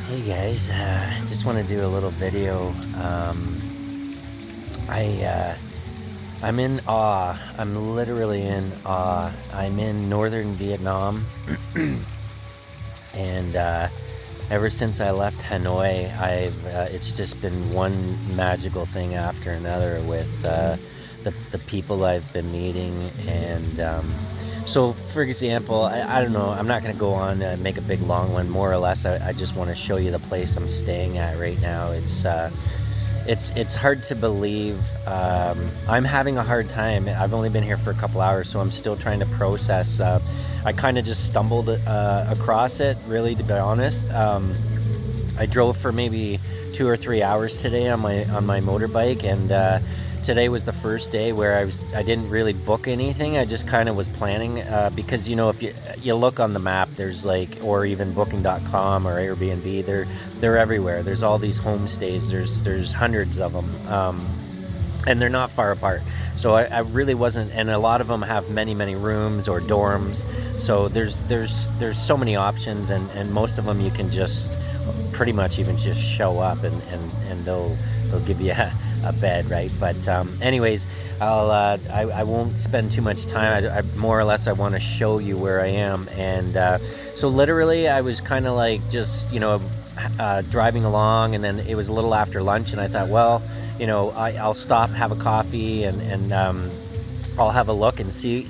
Hey guys, just want to do a little video. I'm in awe. I'm literally in awe. I'm in northern Vietnam, and ever since I left Hanoi, it's just been one magical thing after another with the people I've been meeting. And so, for example, I don't know. I'm not going to go on and make a big long one. More or less, I just want to show you the place I'm staying at right now. It's hard to believe. I'm having a hard time. I've only been here for a couple hours, so I'm still trying to process. I kind of just stumbled across it, really, to be honest. I drove for maybe 2 or 3 hours today on my motorbike, and today was the first day where I didn't really book anything. I just kind of was planning, because if you look on the map, there's or even booking.com or Airbnb, they're everywhere. There's all these homestays. There's hundreds of them, and they're not far apart. So I really wasn't, and a lot of them have many rooms or dorms. So there's so many options, and most of them you can just pretty much even just show up and they'll give you a bed, right? But anyways, I won't spend too much time. I more or less I want to show you where I am. And so literally I was kind of just driving along, and then it was a little after lunch, and I thought, well, I'll stop, have a coffee, and I'll have a look and see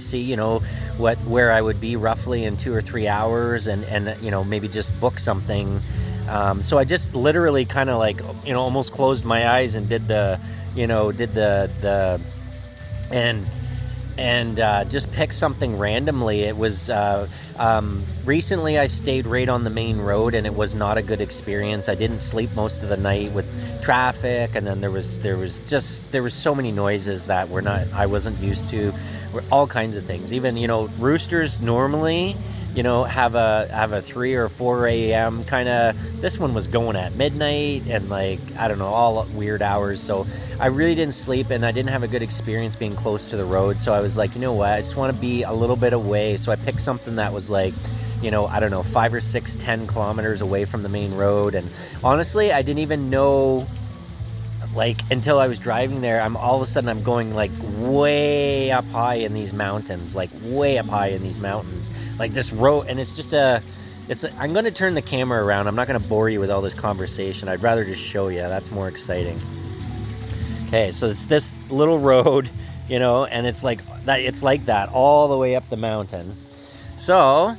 where I would be roughly in 2 or 3 hours, and maybe just book something. So I just literally kind of almost closed my eyes and did the and just picked something randomly. It was recently I stayed right on the main road, and it was not a good experience. I didn't sleep most of the night with traffic, and then there was so many noises that I wasn't used to, all kinds of things. Even roosters normally have a 3 or 4 a.m. kind of. This one was going at midnight, and I don't know, all weird hours. So I really didn't sleep, and I didn't have a good experience being close to the road. So I was like, you know what, I just want to be a little bit away. So I picked something that was I don't know, 5 or 6, 10 kilometers away from the main road. And honestly, I didn't even know, until I was driving there. All of a sudden I'm going way up high in these mountains, way up high in these mountains, this road. And I'm going to turn the camera around. I'm not going to bore you with all this conversation. I'd rather just show you. That's more exciting. Okay, so it's this little road, and it's like that all the way up the mountain. So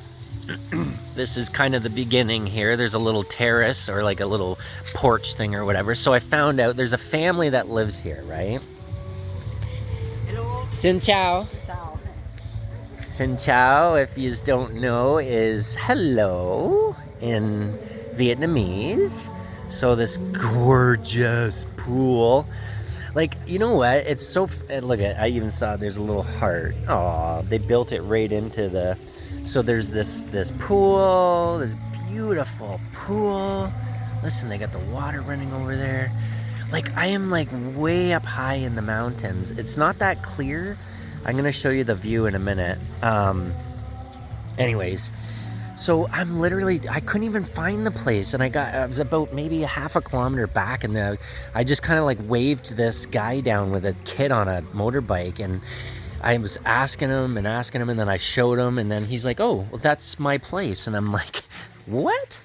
this is kind of the beginning here. There's a little terrace, or a little porch thing or whatever. So I found out there's a family that lives here, right? Hello. Xin chào. Ciao. Xin chào, if you don't know, is hello in Vietnamese. So this gorgeous pool. You know what? It's so... Look at... I even saw there's a little heart. Aw, they built it right into the... So there's this pool, this beautiful pool. Listen, they got the water running over there. I am way up high in the mountains. It's not that clear. I'm going to show you the view in a minute. Anyways, so I'm literally... I couldn't even find the place, and I was about maybe a half a kilometer back, and I just kind of waved this guy down with a kid on a motorbike, and I was asking him, and then I showed him, and then he's like, oh, well, that's my place. And I'm like, what?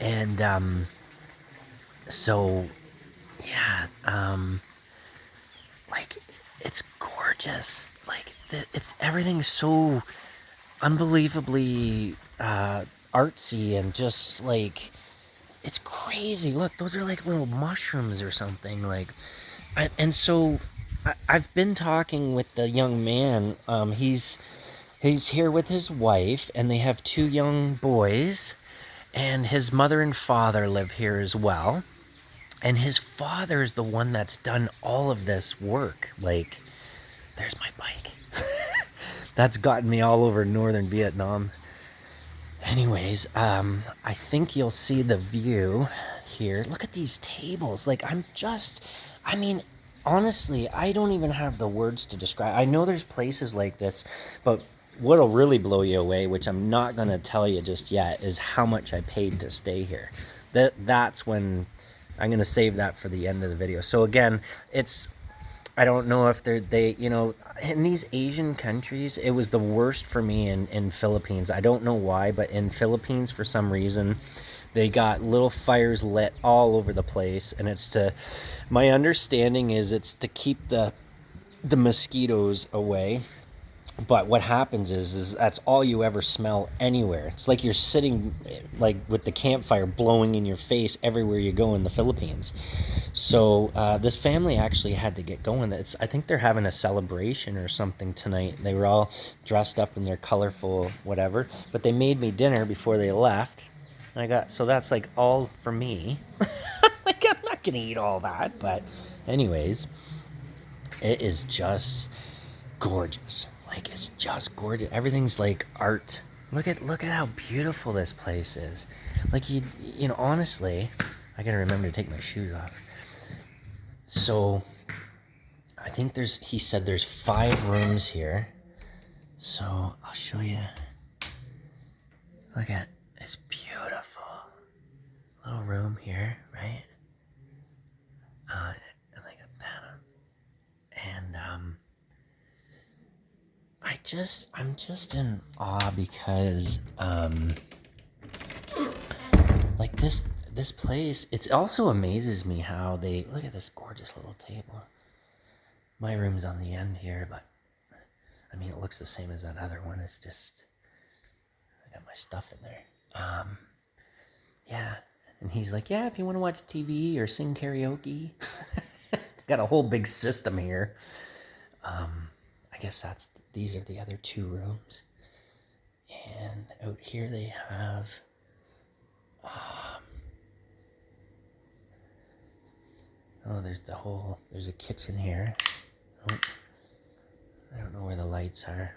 And so, yeah, it's gorgeous. It's everything's so unbelievably artsy, and just it's crazy. Look, those are little mushrooms or something. And so I've been talking with the young man. He's here with his wife, and they have 2 young boys, and his mother and father live here as well. And his father is the one that's done all of this work. There's my bike. That's gotten me all over northern Vietnam. Anyways, I think you'll see the view here. Look at these tables. Honestly, I don't even have the words to describe. I know there's places like this, but what'll really blow you away, which I'm not going to tell you just yet, is how much I paid to stay here. that's when I'm gonna save that for the end of the video. So again, it's, I don't know if in these Asian countries, it was the worst for me in Philippines. I don't know why, but in Philippines, for some reason, they got little fires lit all over the place. And my understanding is it's to keep the mosquitoes away. But what happens is that's all you ever smell anywhere. It's like you're sitting like with the campfire blowing in your face everywhere you go in the Philippines. So this family actually had to get going. I think they're having a celebration or something tonight. They were all dressed up in their colorful whatever, but they made me dinner before they left. So that's like all for me. Like I'm not gonna eat all that, but anyways, it is just gorgeous. Like it's just gorgeous. Everything's like art. Look at how beautiful this place is. Like you know, honestly, I gotta remember to take my shoes off. So I think he said there's 5 rooms here. So I'll show you. Look at it's beautiful. Little room here, right? And like that. And I'm just in awe because like this place, it also amazes me how they look at this gorgeous little table. My room's on the end here, but I mean it looks the same as that other one. It's just I got my stuff in there. Yeah. And he's like, yeah, if you want to watch TV or sing karaoke. Got a whole big system here. I guess these are the other 2 rooms. And out here they have there's a kitchen here. Oh, I don't know where the lights are.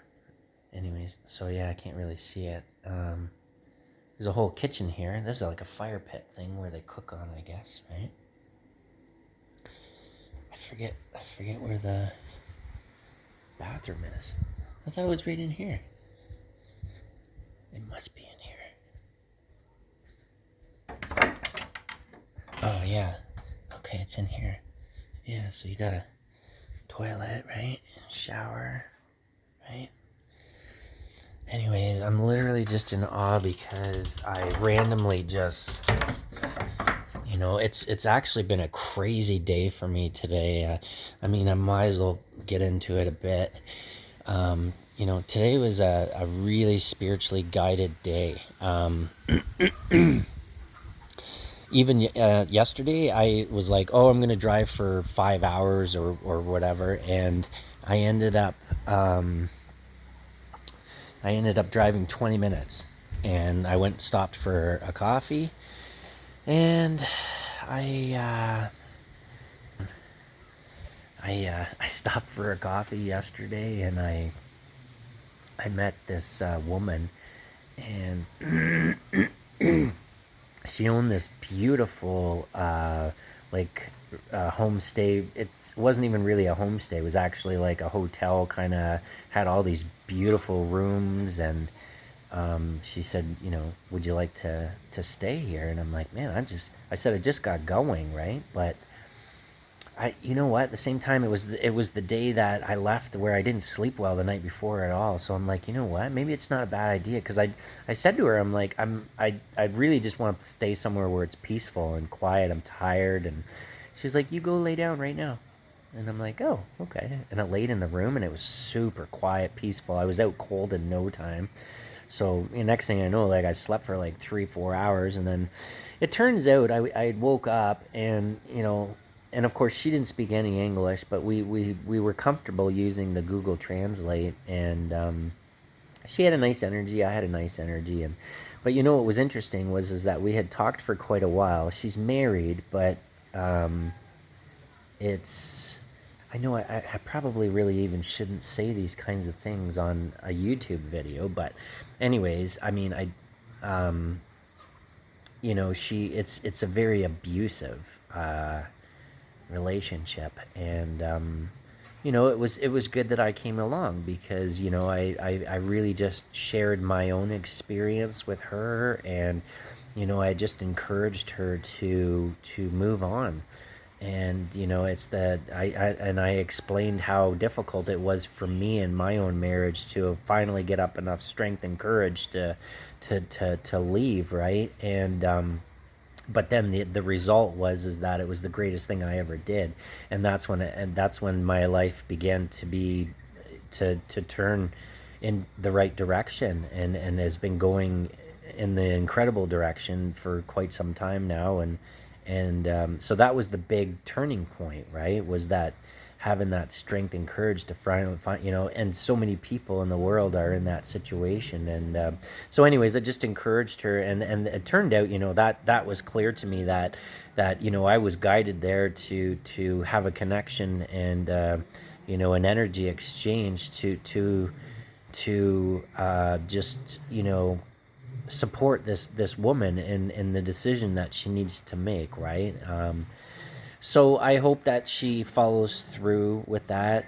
Anyways, so yeah, I can't really see it. There's a whole kitchen here. This is like a fire pit thing where they cook on, I guess, right? I forget where the bathroom is. I thought it was right in here. It must be in here. Oh, yeah. Okay, it's in here. Yeah, so you got a toilet, right? Shower, right? Anyways, I'm literally just in awe because I randomly just, you know, it's actually been a crazy day for me today. I mean, I might as well get into it a bit. You know, today was a really spiritually guided day. Even yesterday, I was like, oh, I'm going to drive for 5 hours or whatever. And I ended up driving 20 minutes. And I went and stopped for a coffee. And I stopped for a coffee yesterday, and I met this woman, and she owned this beautiful homestay. It wasn't even really a homestay. It was actually like a hotel, kind of had all these beautiful rooms, and she said, you know, would you like to stay here? And I'm like, man, I said I just got going, right? But you know what? At the same time, it was the day that I left where I didn't sleep well the night before at all. So I'm like, you know what? Maybe it's not a bad idea, because I said to her, I'm like, I really just want to stay somewhere where it's peaceful and quiet. I'm tired, and she's like, you go lay down right now. And I'm like, oh, okay. And I laid in the room, and it was super quiet, peaceful. I was out cold in no time. So the next thing I know, like I slept for like 3-4 hours, and then it turns out I woke up, and you know. And of course, she didn't speak any English, but we were comfortable using the Google Translate, and she had a nice energy. I had a nice energy, but you know what was interesting is that we had talked for quite a while. She's married, but it's, I know I probably really even shouldn't say these kinds of things on a YouTube video, but anyways, I mean you know, it's a very abusive relationship, and you know, it was good that I came along, because you know I really just shared my own experience with her, and I just encouraged her to move on. And it's that I explained how difficult it was for me in my own marriage to finally get up enough strength and courage to leave, right? And but then the result was is that it was the greatest thing I ever did, and that's when my life began to turn in the right direction, and has been going in the incredible direction for quite some time now. And so that was the big turning point, right? Was that having that strength and courage to finally find, and so many people in the world are in that situation. And so anyways, I just encouraged her, and it turned out, that was clear to me that I was guided there to have a connection, and an energy exchange to just support this woman in the decision that she needs to make, right? So I hope that she follows through with that.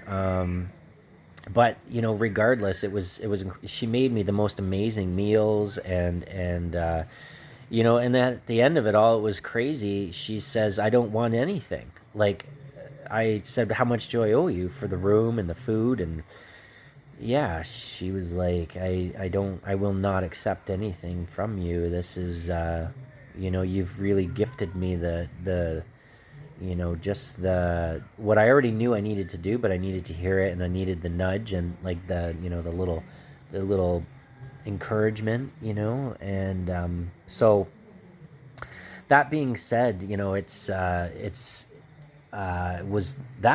But regardless, it was she made me the most amazing meals, and at the end of it all, it was crazy. She says, "I don't want anything." Like, I said, "How much do I owe you for the room and the food?" And yeah, she was like, I will not accept anything from you. This is, you've really gifted me just what I already knew I needed to do, but I needed to hear it, and I needed the nudge, and like the little encouragement, and so that being said, that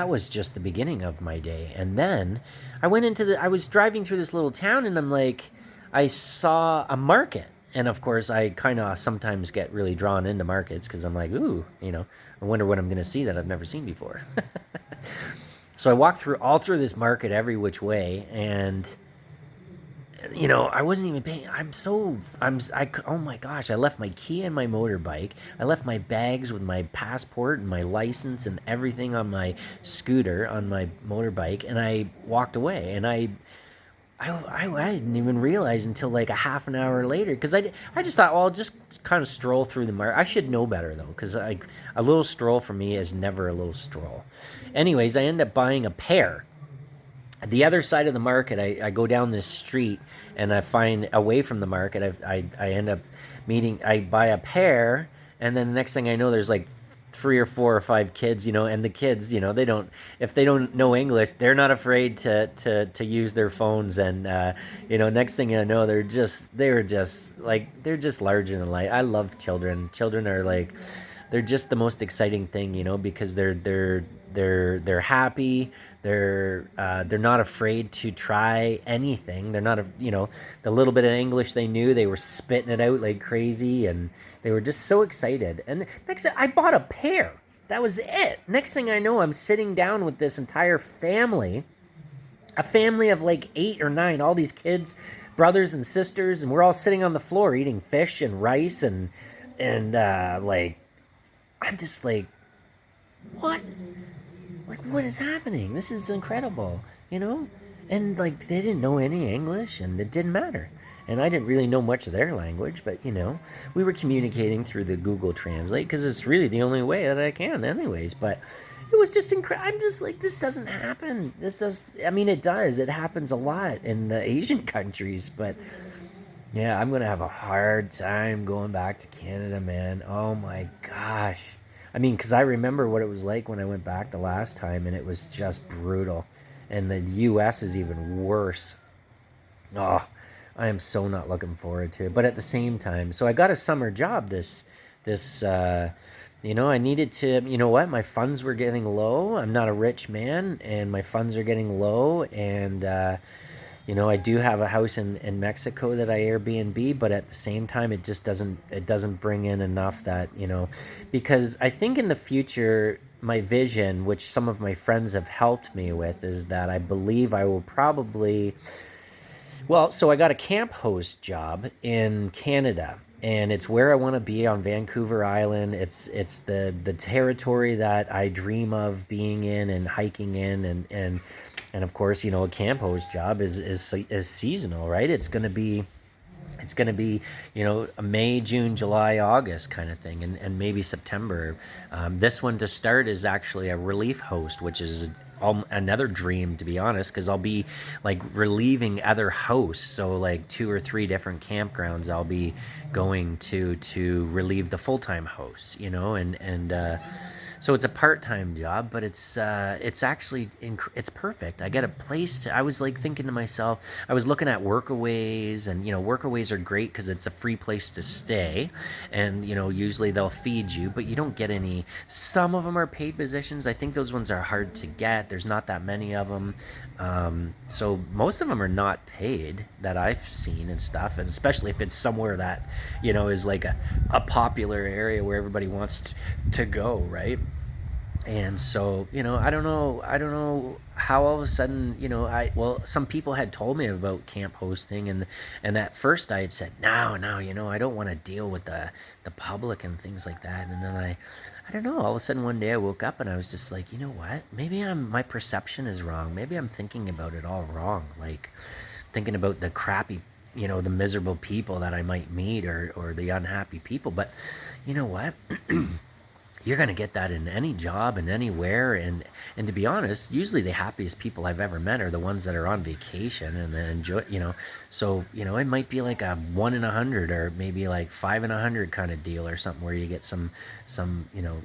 was just the beginning of my day. And then I was driving through this little town, and I saw a market. And of course, I kind of sometimes get really drawn into markets because I'm like, ooh, I wonder what I'm going to see that I've never seen before. So I walked all through this market every which way, and I wasn't even paying. Oh my gosh, I left my key and my motorbike. I left my bags with my passport and my license and everything on my scooter, on my motorbike, and I walked away. And I didn't even realize until like a half an hour later, because I just thought, well, I'll just kind of stroll through the market. I should know better though, because a little stroll for me is never a little stroll. Anyways, I end up buying a pear. At the other side of the market, I go down this street, and I find away from the market, I end up I buy a pear, and then the next thing I know, there's like 3 or 4 or 5 kids, and the kids, if they don't know English, they're not afraid to use their phones. And, next thing you know, they're just larger than life. I love children. Children are like, they're just the most exciting thing, because they're happy. They're not afraid to try anything. They're not the little bit of English they knew, they were spitting it out like crazy, and they were just so excited. And next thing, I bought a pear. That was it. Next thing I know, I'm sitting down with this entire family, a family of like 8 or 9, all these kids, brothers and sisters, and we're all sitting on the floor eating fish and rice, and like, I'm just like, what? Like, what is happening? This is incredible, And like, they didn't know any English, and it didn't matter. And I didn't really know much of their language, but we were communicating through the Google Translate, because it's really the only way that I can, anyways. But it was just incredible. I'm just like, this doesn't happen. I mean, it does. It happens a lot in the Asian countries, but yeah, I'm gonna have a hard time going back to Canada, man. Oh my gosh. I mean, because I remember what it was like when I went back the last time, and it was just brutal. And the U.S. is even worse. Oh, I am so not looking forward to it. But at the same time, so I got a summer job I needed to, what? My funds were getting low. I'm not a rich man, and my funds are getting low. And, I do have a house in Mexico that I Airbnb, but at the same time, it doesn't bring in enough that, because I think in the future, my vision, which some of my friends have helped me with, is that I believe I will probably, well, so I got a camp host job in Canada, and it's where I want to be on Vancouver Island. It's the territory that I dream of being in and hiking in, and of course, a camp host job is seasonal, right? It's going to be It's going to be, a May, June, July, August kind of thing, and maybe September. This one to start is actually a relief host, which is another dream, to be honest, because I'll be like relieving other hosts. So like 2 or 3 different campgrounds I'll be going to relieve the full time hosts, and so it's a part-time job, but it's actually it's perfect. I get a place to. I was like thinking to myself, I was looking at workaways, and workaways are great because it's a free place to stay, and usually they'll feed you, but you don't get any. Some of them are paid positions. I think those ones are hard to get. There's not that many of them, so most of them are not paid that I've seen and stuff, and especially if it's somewhere that is like a popular area where everybody wants to go, right? And so I don't know how all of a sudden some people had told me about camp hosting, and at first I had said no, I don't want to deal with the public and things like that. And then I don't know, all of a sudden one day I woke up and I was just like, you know what, maybe my perception is wrong, maybe I'm thinking about it all wrong, like thinking about the crappy, the miserable people that I might meet, or the unhappy people. But you know what, you're going to get that in any job and anywhere. And to be honest, usually the happiest people I've ever met are the ones that are on vacation and then enjoy, so it might be like a 1 in 100, or maybe like 5 in 100 kind of deal, or something where you get some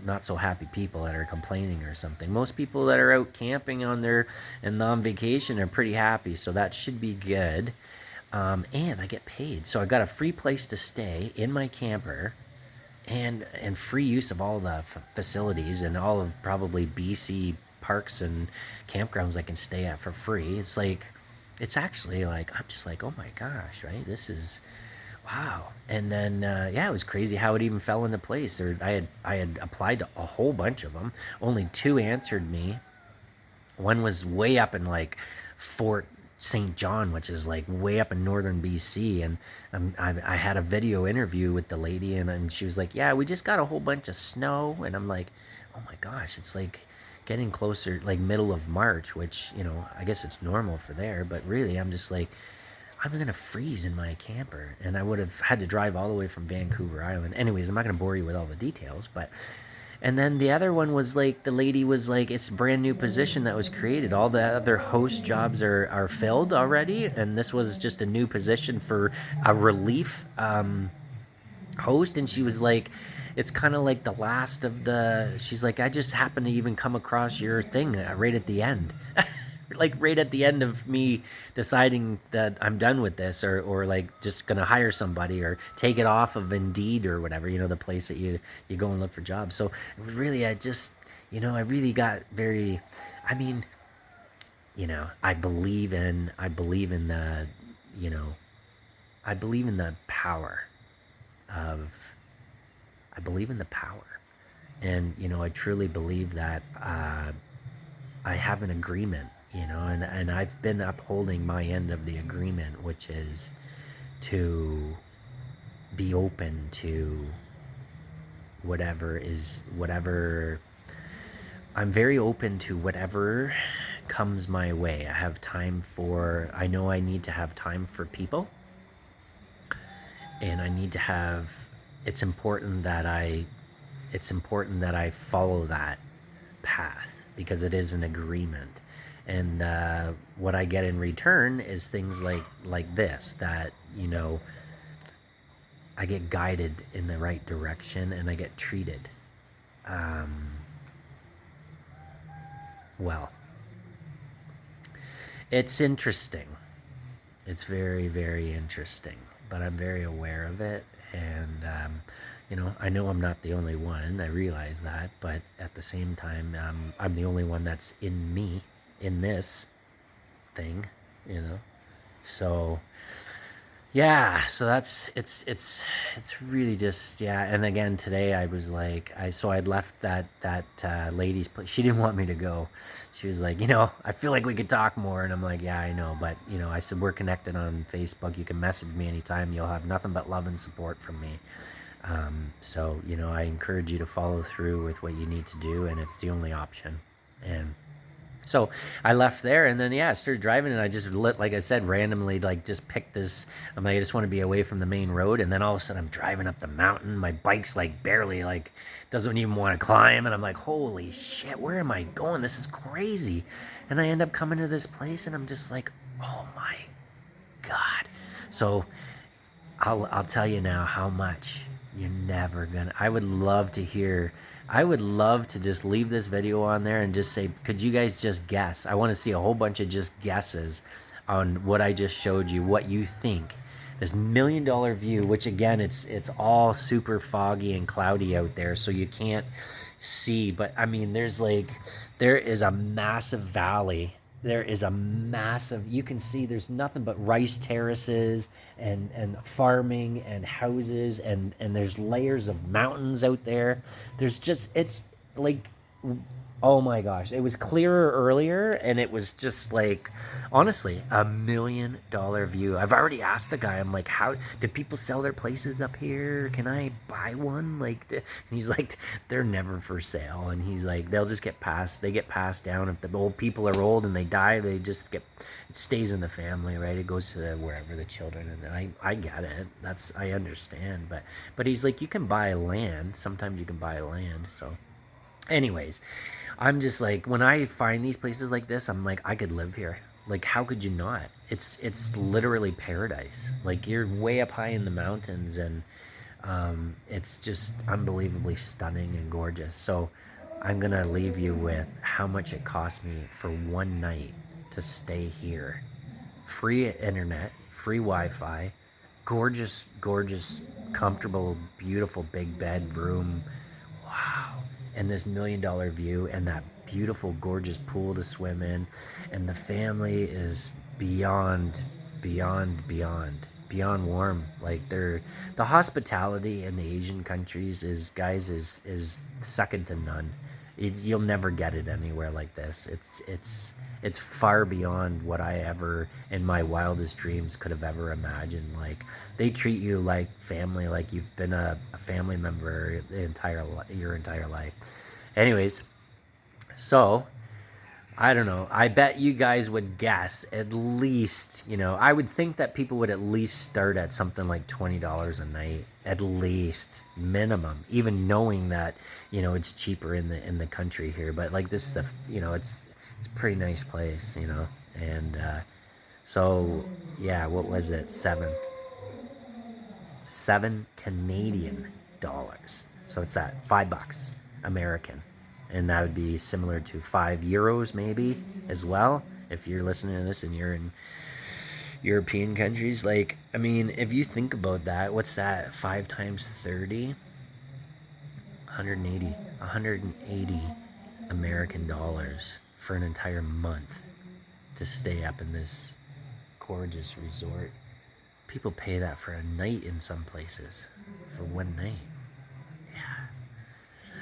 not so happy people that are complaining or something. Most people that are out camping and on vacation are pretty happy, so that should be good. And I get paid, so I got a free place to stay in my camper, and free use of all the facilities and all of probably BC parks and campgrounds I can stay at for free. It's actually like, I'm just like, oh my gosh, right? This is wow. And then yeah, it was crazy how it even fell into place. I had applied to a whole bunch of them. Only 2 answered me. One was way up in like Fort St. John, which is like way up in northern BC. And I had a video interview with the lady, and she was like, yeah, we just got a whole bunch of snow. And I'm like, oh my gosh, it's like getting closer, like middle of March, which, I guess it's normal for there. But really, I'm just like, I'm going to freeze in my camper. And I would have had to drive all the way from Vancouver Island. Anyways, I'm not going to bore you with all the details, but... And then the other one was like, the lady was like, it's a brand new position that was created. All the other host jobs are filled already. And this was just a new position for a relief host. And she was like, it's kind of like the last of she's like, I just happened to even come across your thing right at the end. Like right at the end of me deciding that I'm done with this, or like just gonna hire somebody or take it off of Indeed or whatever, the place that you go and look for jobs. So really, I just, I really got very, I mean, I believe in the, I believe in the power of, I believe in the power. And, I truly believe that I have an agreement, and I've been upholding my end of the agreement, which is to be open to whatever. I'm very open to whatever comes my way. I know I need to have time for people, and it's important that I follow that path, because it is an agreement. And what I get in return is things like this, that I get guided in the right direction, and I get treated well. It's interesting. It's very, very interesting, but I'm very aware of it. And I know I'm not the only one. I realize that, but at the same time, I'm the only one that's in me, in this thing, So yeah, so it's really just, yeah. And again today, I was like, I'd left that lady's place. She didn't want me to go. She was like, I feel like we could talk more. And I'm like, yeah, I know, but I said, we're connected on Facebook. You can message me anytime. You'll have nothing but love and support from me. So I encourage you to follow through with what you need to do, and it's the only option. And So I left there, and then I started driving, and I just like I said, randomly like just picked this. I'm like, I just want to be away from the main road, and then all of a sudden I'm driving up the mountain. My bike's like barely like doesn't even want to climb, and I'm like, holy shit, where am I going? This is crazy. And I end up coming to this place, and I'm just like, oh my god. So I'll tell you now how much you're never gonna. I would love to hear. I would love to just leave this video on there and just say, could you guys just guess? I want to see a whole bunch of just guesses on what I just showed you, what you think. This $1 million view, which again, it's all super foggy and cloudy out there, so you can't see. But I mean, there is a massive valley. There is a massive, you can see there's nothing but rice terraces and farming and houses, and there's layers of mountains out there. There's just, it's like, oh my gosh, it was clearer earlier, and it was just like, honestly, $1 million view. I've already asked the guy, I'm like, how do people sell their places up here? Can I buy one? Like, and he's like, they're never for sale. And he's like, they'll just get passed. They get passed down. If the old people are old and they die, they just get, it stays in the family, right? It goes to wherever the children. And I get it. I understand. But he's like, you can buy land. Sometimes you can buy land. So anyways, I'm just like, when I find these places like this, I'm like, I could live here. Like, how could you not? It's literally paradise. Like, you're way up high in the mountains, and it's just unbelievably stunning and gorgeous. So I'm gonna leave you with how much it cost me for one night to stay here. Free internet, free Wi-Fi, gorgeous, gorgeous, comfortable, beautiful big bedroom. Wow. And this $1 million view, and that beautiful, gorgeous pool to swim in. And the family is beyond, beyond warm. Like, the hospitality in the Asian countries is second to none. You'll never get it anywhere like this. It's far beyond what I ever, in my wildest dreams, could have ever imagined. Like, they treat you like family, like you've been a family member your entire life. Anyways, so I don't know. I bet you guys would guess at least, I would think that people would at least start at something like $20 a night, at least minimum, even knowing that, it's cheaper in the country here. But like this stuff, it's a pretty nice place, and so yeah, what was it? Seven Canadian dollars. So it's that $5 American, and that would be similar to €5 maybe as well. If you're listening to this and you're in European countries, like, I mean, if you think about that, what's that? 5 times 30, 180 American dollars for an entire month to stay up in this gorgeous resort. People pay that for a night in some places, for one night. Yeah.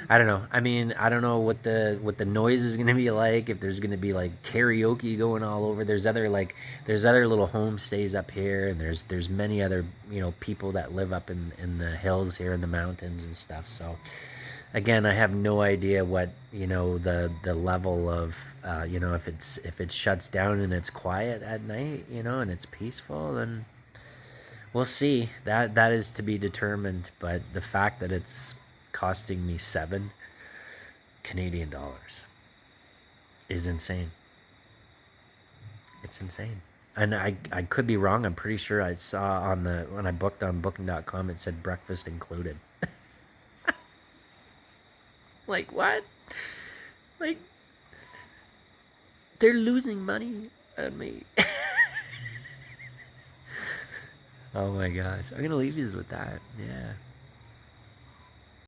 I don't know. I mean, I don't know what the noise is gonna be like. If there's gonna be like karaoke going all over. There's other little homestays up here, and there's many other people that live up in the hills here in the mountains and stuff. So again, I have no idea what the level of if it shuts down and it's quiet at night, and it's peaceful, then we'll see. That is to be determined. But the fact that it's costing me $7 Canadian is insane. It's insane. And I could be wrong. I'm pretty sure I saw when I booked on booking.com, it said breakfast included. Like, what? Like, they're losing money on me. Oh my gosh. I'm going to leave you with that. Yeah.